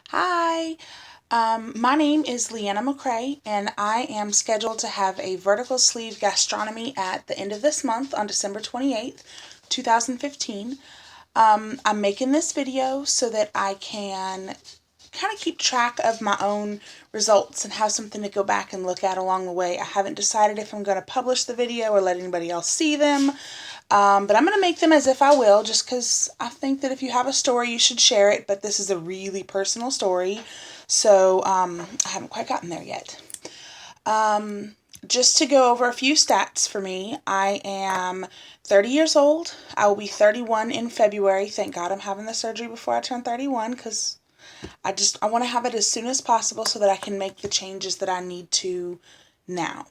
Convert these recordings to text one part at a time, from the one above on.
Hi, my name is Leanna McCrae, and I am scheduled to have a vertical sleeve gastronomy at the end of this month on December 28th, 2015. I'm making this video so that I can kind of keep track of my own results and have something to go back and look at along the way. I haven't decided if I'm going to publish the video or let anybody else see them. But I'm going to make them as if I will, just because I think that if you have a story, you should share it. But this is a really personal story, so I haven't quite gotten there yet. Just to go over a few stats for me, I am 30 years old. I will be 31 in February. Thank God I'm having the surgery before I turn 31 because I want to have it as soon as possible so that I can make the changes that I need to now.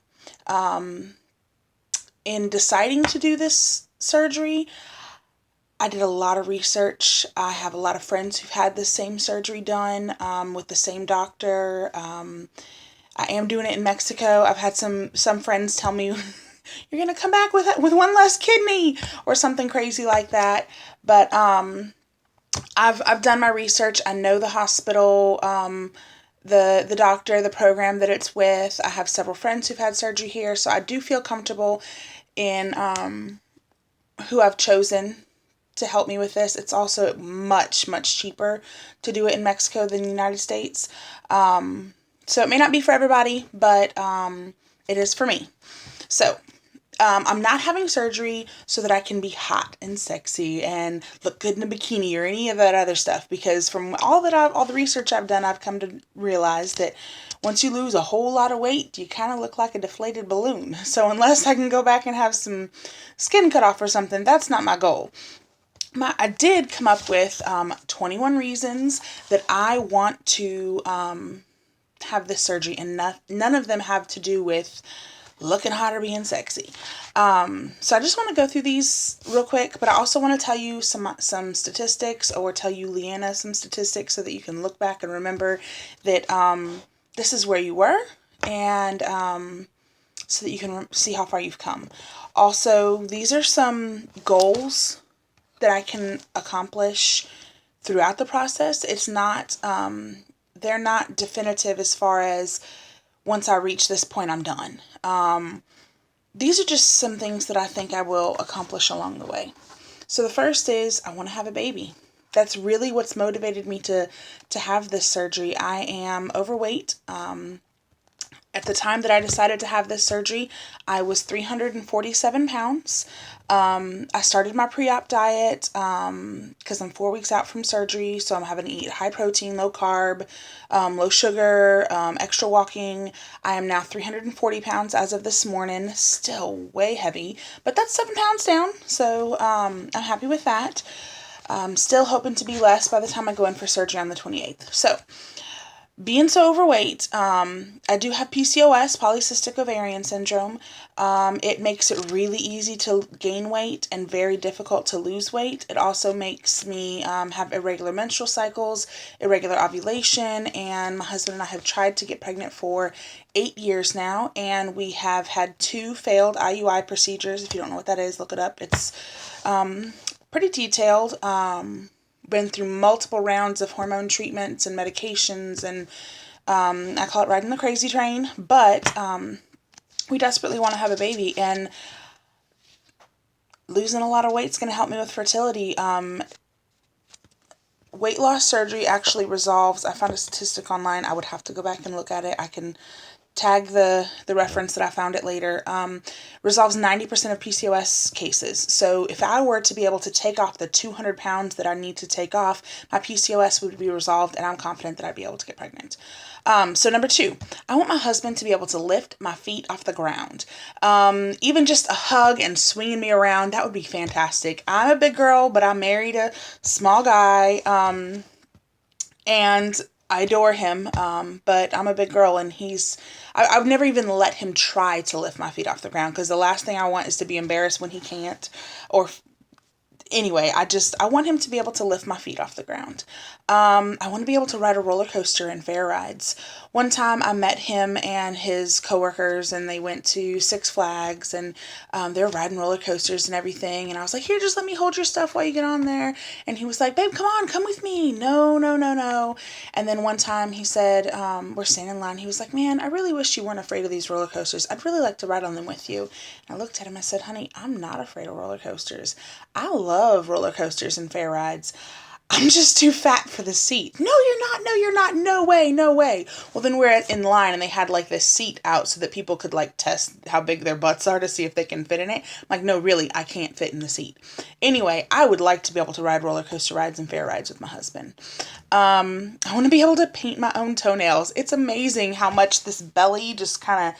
In deciding to do this surgery, I did a lot of research. I have a lot of friends who've had the same surgery done with the same doctor. I am doing it in Mexico. I've had some friends tell me you're gonna come back with one less kidney or something crazy like that. But I've done my research. I know the hospital, the doctor, the program that it's with. I have several friends who've had surgery here, so I do feel comfortable in who I've chosen to help me with this. It's also much cheaper to do it in Mexico than the United States. So it may not be for everybody, but it is for me. So I'm not having surgery so that I can be hot and sexy and look good in a bikini or any of that other stuff. Because from all the research I've done, I've come to realize that once you lose a whole lot of weight, you kind of look like a deflated balloon. So unless I can go back and have some skin cut off or something, that's not my goal. I did come up with 21 reasons that I want to have this surgery, and none of them have to do with looking hot or being sexy. So I just want to go through these real quick, but I also want to tell you some statistics, or tell you, Leanna, some statistics so that you can look back and remember that this is where you were, and so that you can see how far you've come. Also, these are some goals that I can accomplish throughout the process. It's not, they're not definitive as far as once I reach this point, I'm done. These are just some things that I think I will accomplish along the way. So the first is I want to have a baby. That's really what's motivated me to have this surgery. I am overweight. At the time that I decided to have this surgery, I was 347 pounds. I started my pre-op diet because I'm 4 weeks out from surgery, so I'm having to eat high protein, low carb, low sugar, extra walking. I am now 340 pounds as of this morning, still way heavy, but that's 7 pounds down, so I'm happy with that. Still hoping to be less by the time I go in for surgery on the 28th. So being so overweight, I do have PCOS, polycystic ovarian syndrome. It makes it really easy to gain weight and very difficult to lose weight. It also makes me have irregular menstrual cycles, irregular ovulation, and my husband and I have tried to get pregnant for 8 years now, and we have had 2 failed IUI procedures. If you don't know what that is, look it up. It's pretty detailed. Been through multiple rounds of hormone treatments and medications, and I call it riding the crazy train, but we desperately want to have a baby, and losing a lot of weight is going to help me with fertility. Weight loss surgery actually resolves, I found a statistic online, I would have to go back and look at it, I can tag the reference that I found it later, resolves 90% of PCOS cases. So if I were to be able to take off the 200 pounds that I need to take off, my PCOS would be resolved, and I'm confident that I'd be able to get pregnant. So number 2, I want my husband to be able to lift my feet off the ground. Even just a hug and swinging me around, that would be fantastic. I'm a big girl, but I married a small guy, and I adore him, but I'm a big girl, and I've never even let him try to lift my feet off the ground, because the last thing I want is to be embarrassed when he can't, or anyway, I want him to be able to lift my feet off the ground. I want to be able to ride a roller coaster and fair rides. One time I met him and his coworkers, and they went to Six Flags, and they were riding roller coasters and everything. And I was like, here, just let me hold your stuff while you get on there. And he was like, babe, come on, come with me. No, no, no, no. And then one time he said, we're standing in line. He was like, man, I really wish you weren't afraid of these roller coasters. I'd really like to ride on them with you. And I looked at him. I said, honey, I'm not afraid of roller coasters. I love roller coasters and fair rides. I'm just too fat for the seat. No, you're not. No, you're not. No way. No way. Well, then we're in line and they had like this seat out so that people could like test how big their butts are to see if they can fit in it. I'm like, no, really, I can't fit in the seat. Anyway, I would like to be able to ride roller coaster rides and fair rides with my husband. I want to be able to paint my own toenails. It's amazing how much this belly just kind of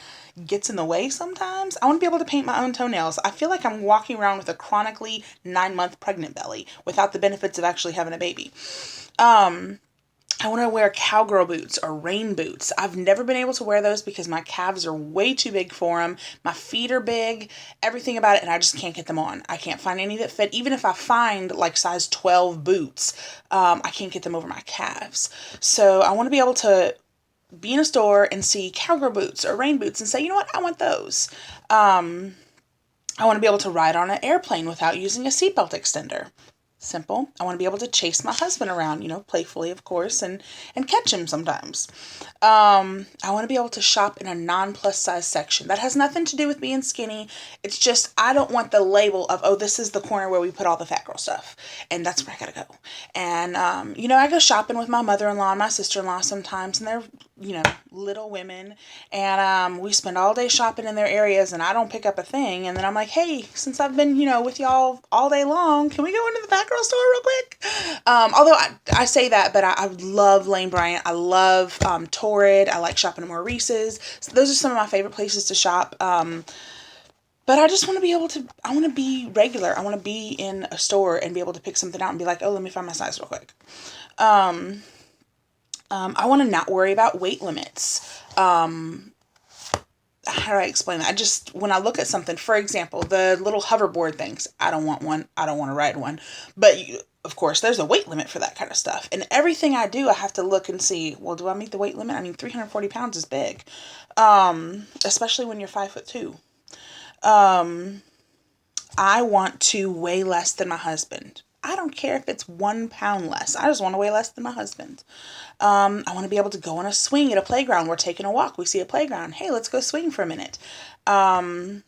gets in the way sometimes. I want to be able to paint my own toenails. I feel like I'm walking around with a chronically 9-month pregnant belly without the benefits of actually having a baby. I want to wear cowgirl boots or rain boots. I've never been able to wear those because my calves are way too big for them. My feet are big, everything about it, and I just can't get them on. I can't find any that fit. Even if I find like size 12 boots, I can't get them over my calves. So I want to be able to be in a store and see cowgirl boots or rain boots and say, you know what, I want those. I want to be able to ride on an airplane without using a seatbelt extender. Simple. I want to be able to chase my husband around, playfully, of course, and catch him sometimes. I want to be able to shop in a non-plus size section. That has nothing to do with being skinny. It's just, I don't want the label of, oh, this is the corner where we put all the fat girl stuff. And that's where I gotta go. And, I go shopping with my mother-in-law and my sister-in-law sometimes, and they're, little women. And we spend all day shopping in their areas, and I don't pick up a thing. And then I'm like, hey, since I've been, with y'all all day long, can we go into the fat girl store real quick? Although I say that, but I love Lane Bryant. I love Torrid. I like shopping at Maurice's. So those are some of my favorite places to shop. But I just want to be able to, I want to be regular. I want to be in a store and be able to pick something out and be like, oh, let me find my size real quick. I want to not worry about weight limits. How do I explain that? When I look at something, for example, the little hoverboard things, I don't want one. I don't want to ride one. But of course, there's a weight limit for that kind of stuff. And everything I do, I have to look and see, well, do I meet the weight limit? I mean, 340 pounds is big. Especially when you're 5'2". I want to weigh less than my husband. I don't care if it's 1 pound less. I just want to weigh less than my husband. I want to be able to go on a swing at a playground. We're taking a walk. We see a playground. Hey, let's go swing for a minute. TMI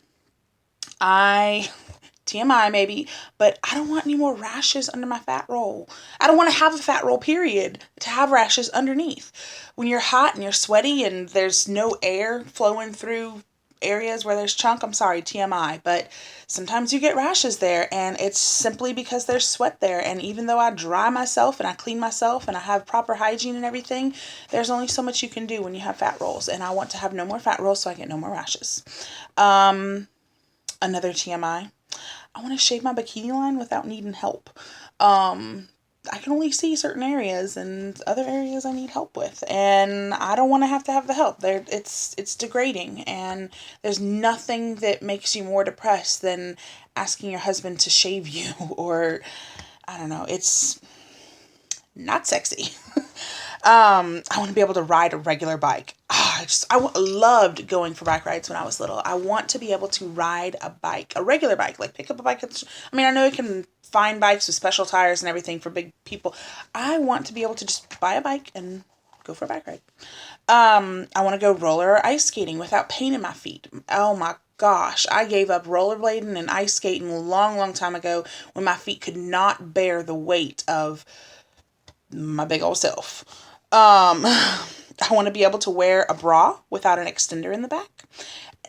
maybe, but I don't want any more rashes under my fat roll. I don't want to have a fat roll, period, to have rashes underneath. When you're hot and you're sweaty and there's no air flowing through areas where there's chunk, I'm sorry, TMI, but sometimes you get rashes there, and it's simply because there's sweat there. And even though I dry myself and I clean myself and I have proper hygiene and everything, there's only so much you can do when you have fat rolls, and I want to have no more fat rolls so I get no more rashes. Another TMI, I want to shave my bikini line without needing help. I can only see certain areas, and other areas I need help with, and I don't want to have the help. It's degrading, and there's nothing that makes you more depressed than asking your husband to shave you, or I don't know, it's not sexy. I want to be able to ride a regular bike. I loved going for bike rides when I was little. I want to be able to ride a bike, a regular bike, like pick up a bike. I mean, I know you can find bikes with special tires and everything for big people. I want to be able to just buy a bike and go for a bike ride. I want to go roller or ice skating without pain in my feet. Oh my gosh, I gave up rollerblading and ice skating a long, long time ago when my feet could not bear the weight of my big old self. I want to be able to wear a bra without an extender in the back.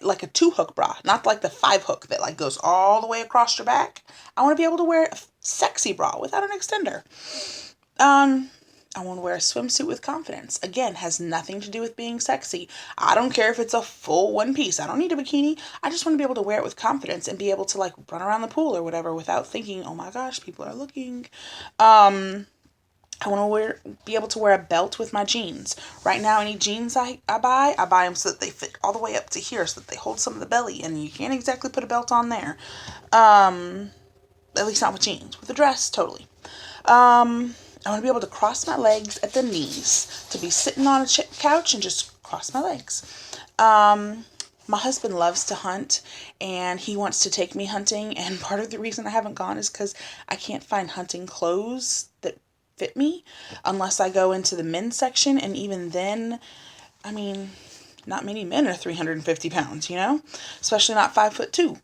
Like a 2-hook bra, not like the 5-hook that like goes all the way across your back. I want to be able to wear a sexy bra without an extender. I want to wear a swimsuit with confidence. Again, has nothing to do with being sexy. I don't care if it's a full one piece. I don't need a bikini. I just want to be able to wear it with confidence and be able to like run around the pool or whatever without thinking, oh my gosh, people are looking. I want to be able to wear a belt with my jeans. Right now, any jeans I buy them so that they fit all the way up to here so that they hold some of the belly, and you can't exactly put a belt on there. At least not with jeans. With a dress, totally. I want to be able to cross my legs at the knees, to be sitting on a couch and just cross my legs. My husband loves to hunt, and he wants to take me hunting, and part of the reason I haven't gone is because I can't find hunting clothes that fit me unless I go into the men's section, and even then, I mean, not many men are 350 pounds, especially not 5'2".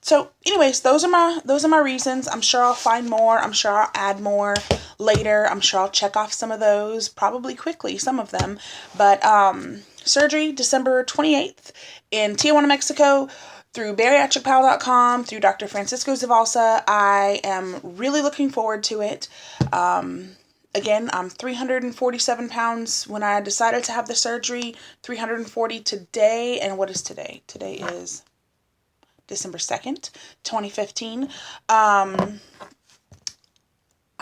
So anyways, those are my reasons. I'm sure I'll find more. I'm sure I'll add more later. I'm sure I'll check off some of those, probably quickly, some of them. But surgery December 28th in Tijuana, Mexico, through bariatricpal.com, through Dr. Francisco Zavalsa. I am really looking forward to it. Again, I'm 347 pounds when I decided to have the surgery, 340 today. And what is today? Today is December 2nd, 2015. I'm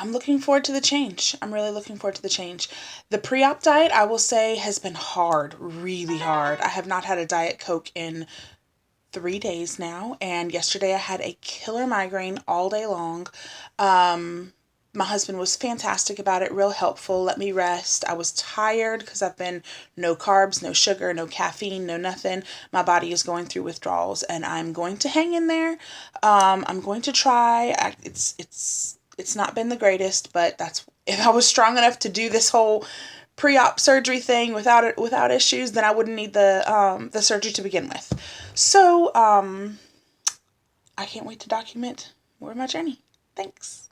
looking forward to the change. I'm really looking forward to the change. The pre-op diet, I will say, has been hard, really hard. I have not had a Diet Coke in 3 days now, and yesterday I had a killer migraine all day long. My husband was fantastic about it, real helpful, let me rest. I was tired because I've been no carbs, no sugar, no caffeine, no nothing. My body is going through withdrawals, and I'm going to hang in there. I'm going to try. It's not been the greatest, but if I was strong enough to do this whole pre-op surgery thing without issues, then I wouldn't need the surgery to begin with. So I can't wait to document more of my journey. Thanks.